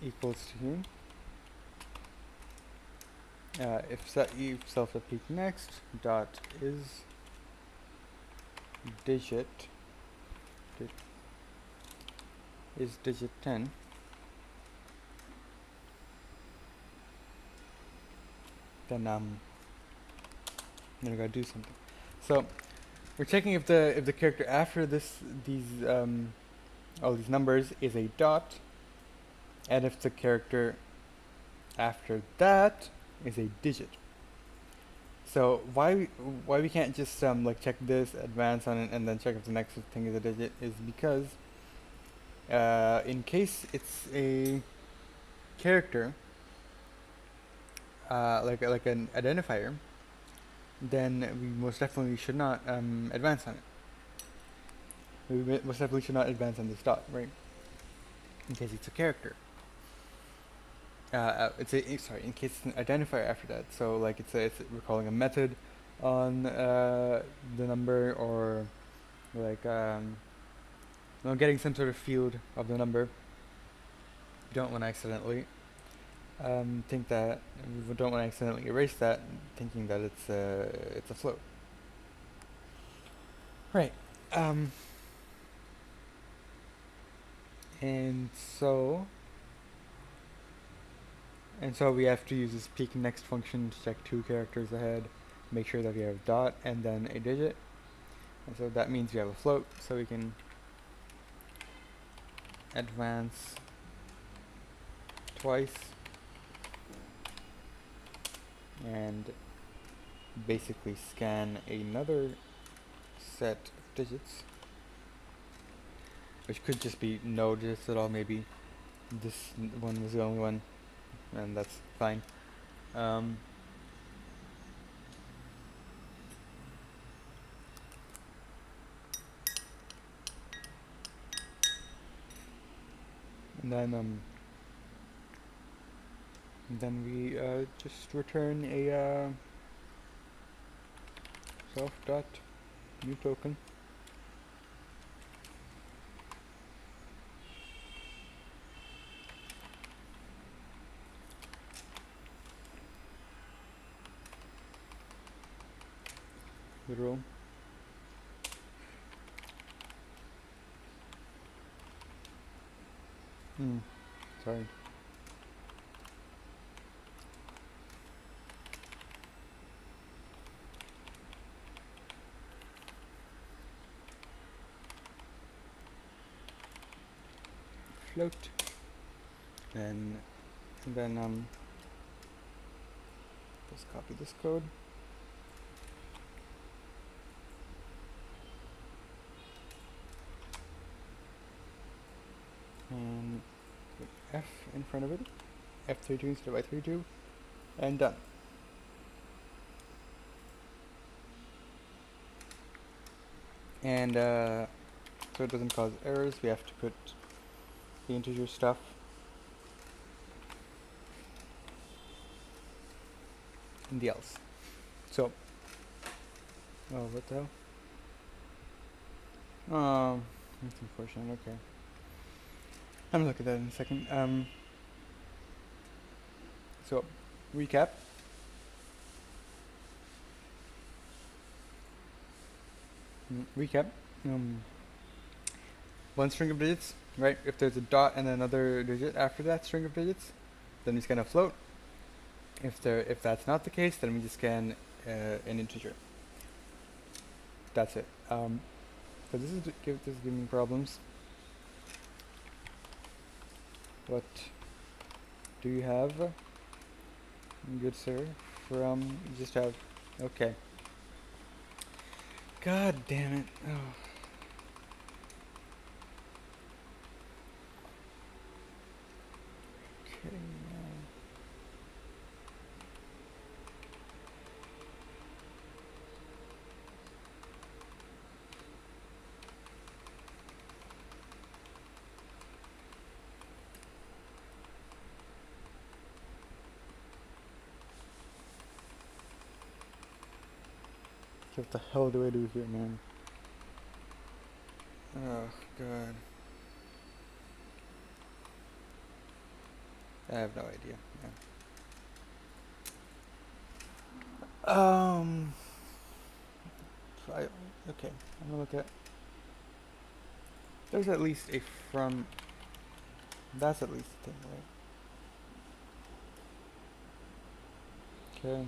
equals to if self dot peak next dot is digit 10, then we gotta do something. So we're checking if the character after all these numbers is a dot, and if the character after that is a digit. So why we can't just like check this, advance on it, and then check if the next thing is a digit is because in case it's a character like an identifier, then we most definitely should not advance on it. We most definitely should not advance on this dot, right? In case it's a character. In case it's an identifier after that. So like we're calling a method on the number, or like getting some sort of field of the number. We don't want to accidentally think that we don't want to accidentally erase that, thinking that it's a float. Right. And so we have to use this peek next function to check 2 characters ahead, make sure that we have dot and then a digit. And so that means we have a float, so we can advance twice and basically scan another set of digits, which could just be no digits at all. Maybe this one was the only one, and that's fine. And then we just return a self dot new token. Literal. Sorry. Float. And then just copy this code. And put F in front of it, F32 instead of I32, and done. And so it doesn't cause errors, we have to put the integer stuff in the else. So, oh, what the hell? Oh, that's unfortunate. Okay. I'm gonna look at that in a second. So, recap. Recap. Um, one string of digits, right? If there's a dot and another digit after that string of digits, then we scan a float. If that's not the case, then we just scan an integer. That's it. So this is giving me problems. What do you have, good sir? From you just have. Okay. God damn it. Oh. Kidding me now. What the hell do I do here, man? Oh god. I have no idea. Yeah. Okay. I'm gonna look at. There's at least a from. That's at least a thing, right? Okay.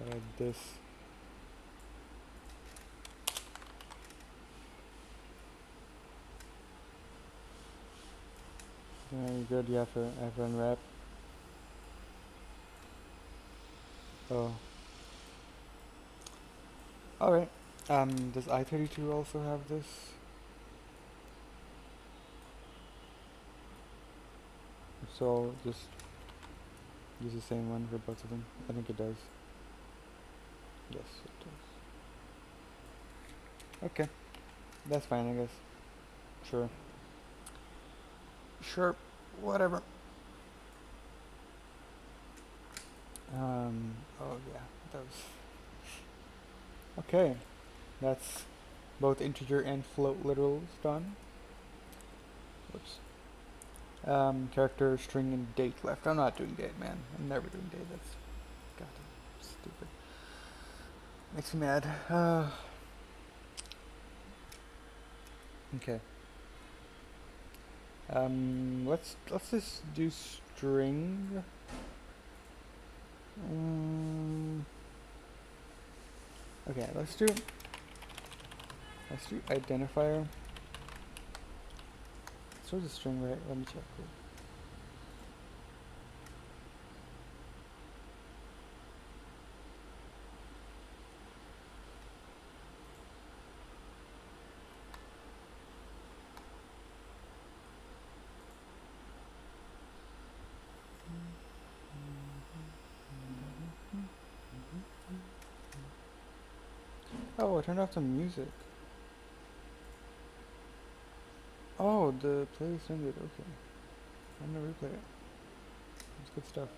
Gotta add this. Yeah, you're good. You have to unwrap. Oh. Alright. Does I-32 also have this? If so, just use the same one for both of them. I think it does. Yes, it does. Okay. That's fine, I guess. Sure. Sure. Whatever. Oh yeah, that was... Okay. That's both integer and float literals done. Whoops. Character, string, and date left. I'm not doing date, man. I'm never doing date. That's goddamn stupid. Makes me mad. Okay. Let's just do string. Okay, let's do identifier. So the string, right? Let me check. Oh, I turned off the music. Oh, the playlist ended. Okay, I'm gonna replay it. It's good stuff.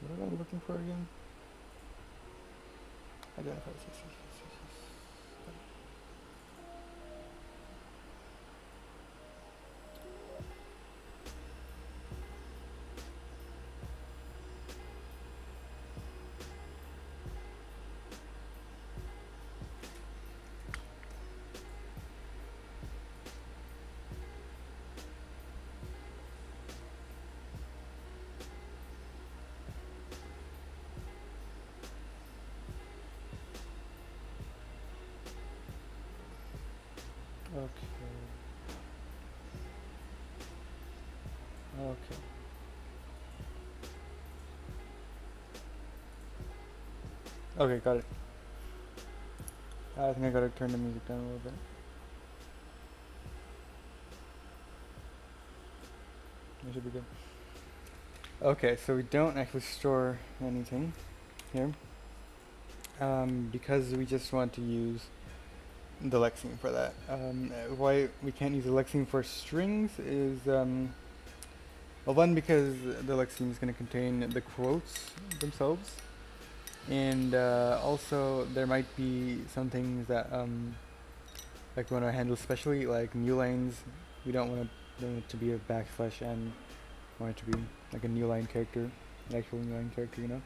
What am I looking for again? Identify. Okay. Okay. Okay, got it. I think I gotta turn the music down a little bit. That should be good. Okay, so we don't actually store anything here. Because we just want to use the lexeme for that. Why we can't use the lexeme for strings is Well, one, because the lexeme is going to contain the quotes themselves, and also there might be some things that like we want to handle, especially like new lines. We don't want it to be a backslash n. We want it to be like a new line character, an actual new line character, you know.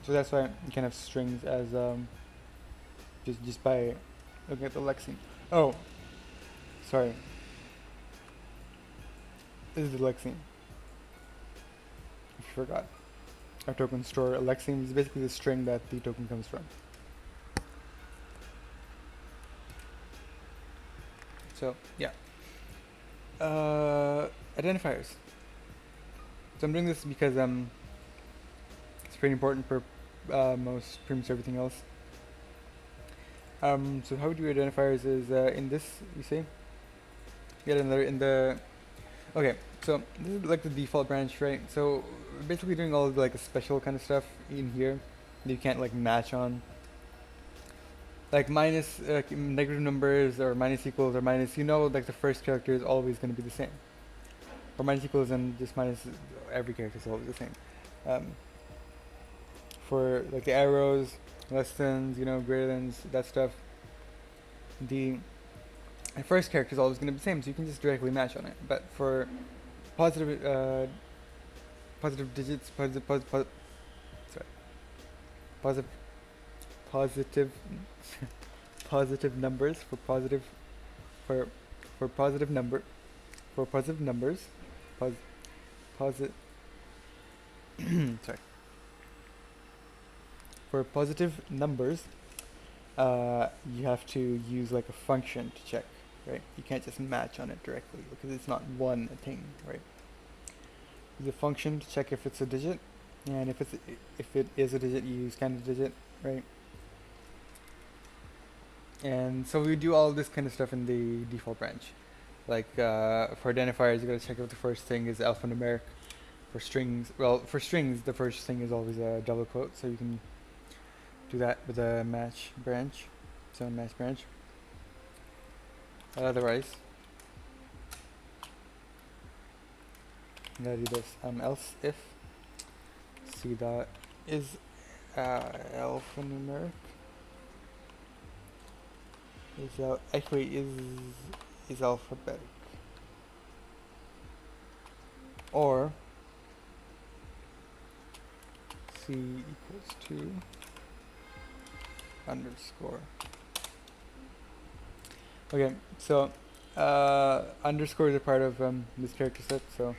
So that's why you can have strings as just by looking at the lexeme. Oh, sorry. This is the lexeme. If you forgot. Our token store, a lexeme is basically the string that the token comes from. So yeah. Identifiers. So I'm doing this because it's pretty important for pretty much everything else. So how we do identifiers is in this, you see? Yeah, in the okay. So this is like the default branch, right? So we're basically doing all of like the special kind of stuff in here that you can't like match on. Like minus negative numbers or minus equals or minus, you know, like the first character is always going to be the same. Or minus equals and just minus, every character is always the same. For like the arrows, less than, you know, greater than, that stuff, the first character is always going to be the same, so you can just directly match on it. But for positive digits, positive positive numbers, for positive numbers, sorry. For positive numbers, you have to use like a function to check, right? You can't just match on it directly because it's not one thing, right? Use a function to check if it's a digit, and if it is a digit, you use kind of digit, right? And so we do all this kind of stuff in the default branch. Like for identifiers, you gotta check if the first thing is alphanumeric. For strings, well, for strings, the first thing is always a double quote, so you can do that with a match branch, so match branch. Otherwise, I'm gonna do this. Else if c dot is alphanumeric is alphabetic, or c equals to underscore. Okay, so underscores are part of this character set. So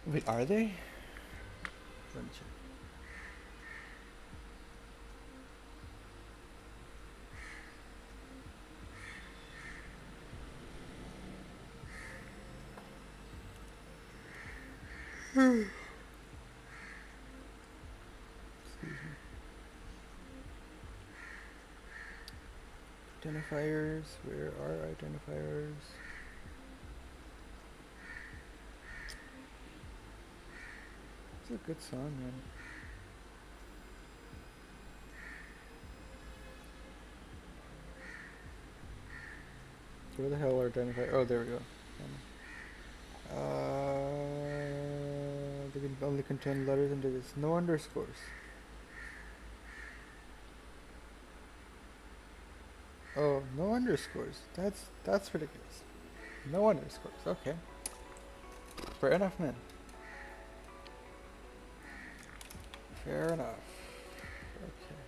wait, are they? Let me check. Excuse me. Identifiers, where are identifiers? It's a good song, man. Where the hell are identifiers? Oh, there we go. They can only contain letters and digits. No underscores. Oh, no underscores. That's ridiculous. No underscores. Okay. Fair enough, man. Fair enough. Okay.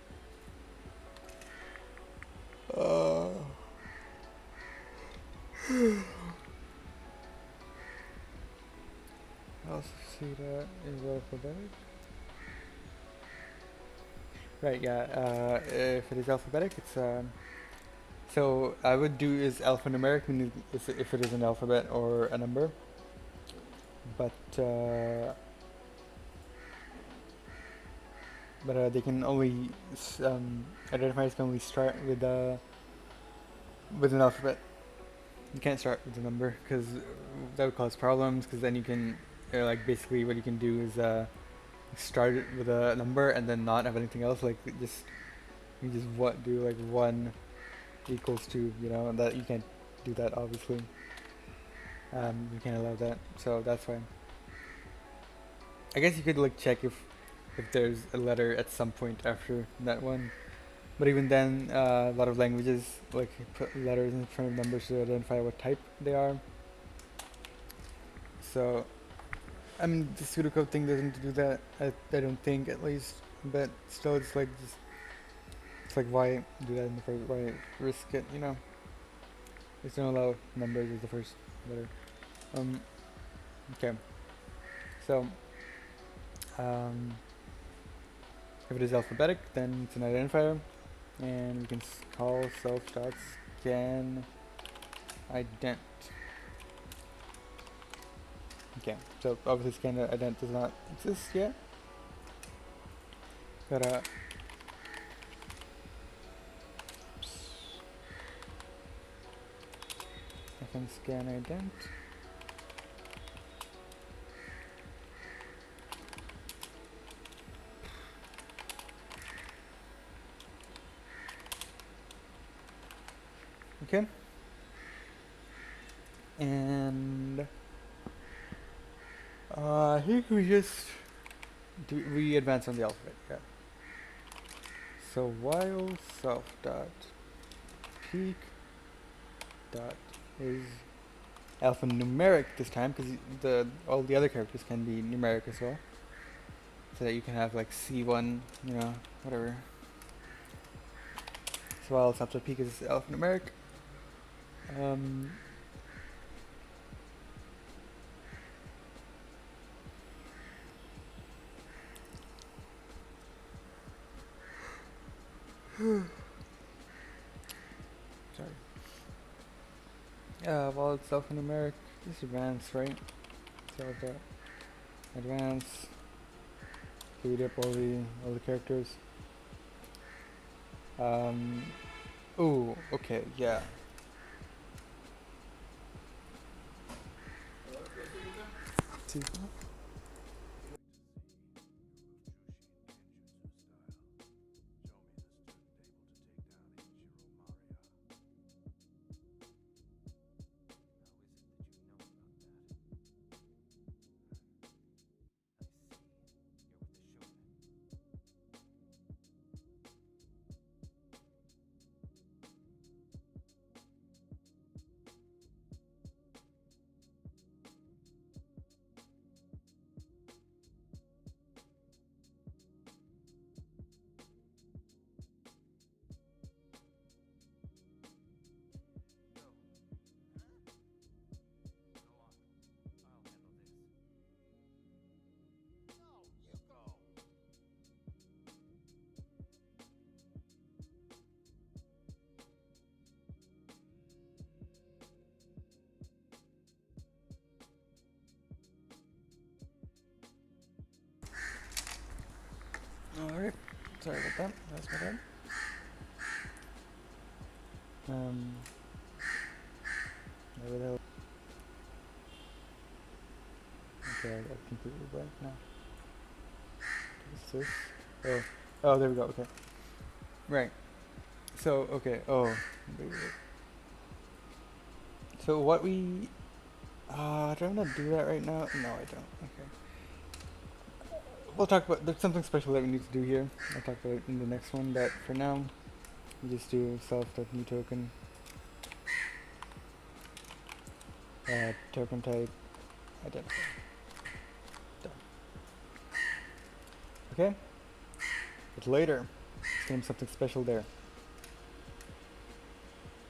I also see that is alphabetic. Right, yeah. If it is alphabetic, it's so I would do is alphanumeric, meaning if it is an alphabet or a number. But they can only identifiers can only start with an alphabet. You can't start with a number because that would cause problems. Because then you can like basically what you can do is start it with a number and then not have anything else. Like you just what do like 1 equals 2. You know that you can't do that obviously. You can't allow that, so that's why. I guess you could like check if there's a letter at some point after that one. But even then, a lot of languages like put letters in front of numbers to identify what type they are. So, I mean, the pseudocode thing doesn't do that. I don't think, at least. But still, it's like just it's like why do that in the first? Why risk it? You know, just don't allow numbers as the first letter. Um. Okay. So, um, if it is alphabetic, then it's an identifier, and we can call self dot scan ident. Okay, so obviously scan ident does not exist yet. Gotta I can scan ident. Okay. And I think we just we advance on the alphabet. Yeah. So while self dot peak dot is alphanumeric this time, because the all the other characters can be numeric as well, so that you can have like C1, you know, whatever. So while self dot peak is alphanumeric, um, sorry. While it's alphanumeric, just advance, right? So that advance, read up all the characters. Oh, okay, yeah. See? Alright, sorry about that. That's my bad. Um, where the hell? Okay, I got completely blank now. What's this? Oh, oh, there we go. Okay, right. So, okay. Oh, wait, wait. So what we? Do I want to do that right now? No, I don't. Okay. We'll talk about. There's something special that we need to do here. I'll talk about it in the next one. But for now, we just do self.new token. Token type identifier. Done. Okay. But later, it's gonna be something special there.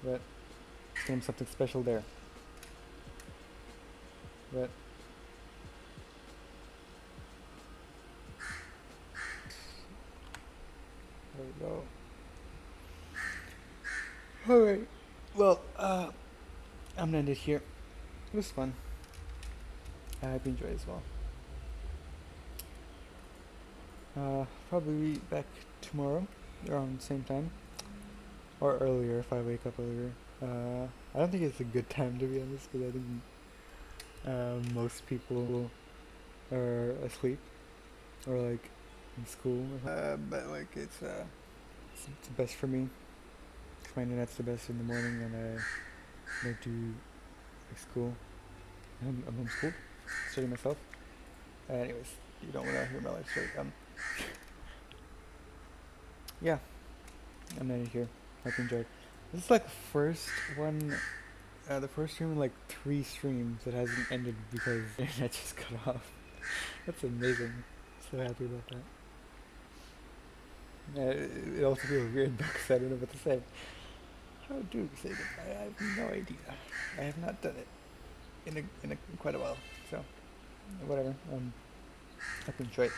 But it's gonna be something special there. But there we go. Alright. Well, I'm gonna end it here. It was fun. I hope you enjoyed as well. Probably be back tomorrow around the same time. Or earlier if I wake up earlier. I don't think it's a good time to be honest, because I think most people are asleep or like in school. But like it's the best for me. 'Cause my internet's the best in the morning, and I do like school. I'm homeschooled, studying myself. Anyways, you don't want to hear my life story. Yeah, I'm ending here. Hope you enjoyed. This is like the first stream in like 3 streams that hasn't ended because the internet just cut off. That's amazing. So happy about that. It also feels weird because I don't know what to say. How do you say goodbye? I have no idea. I have not done it in quite a while. So whatever. Hope you enjoyed.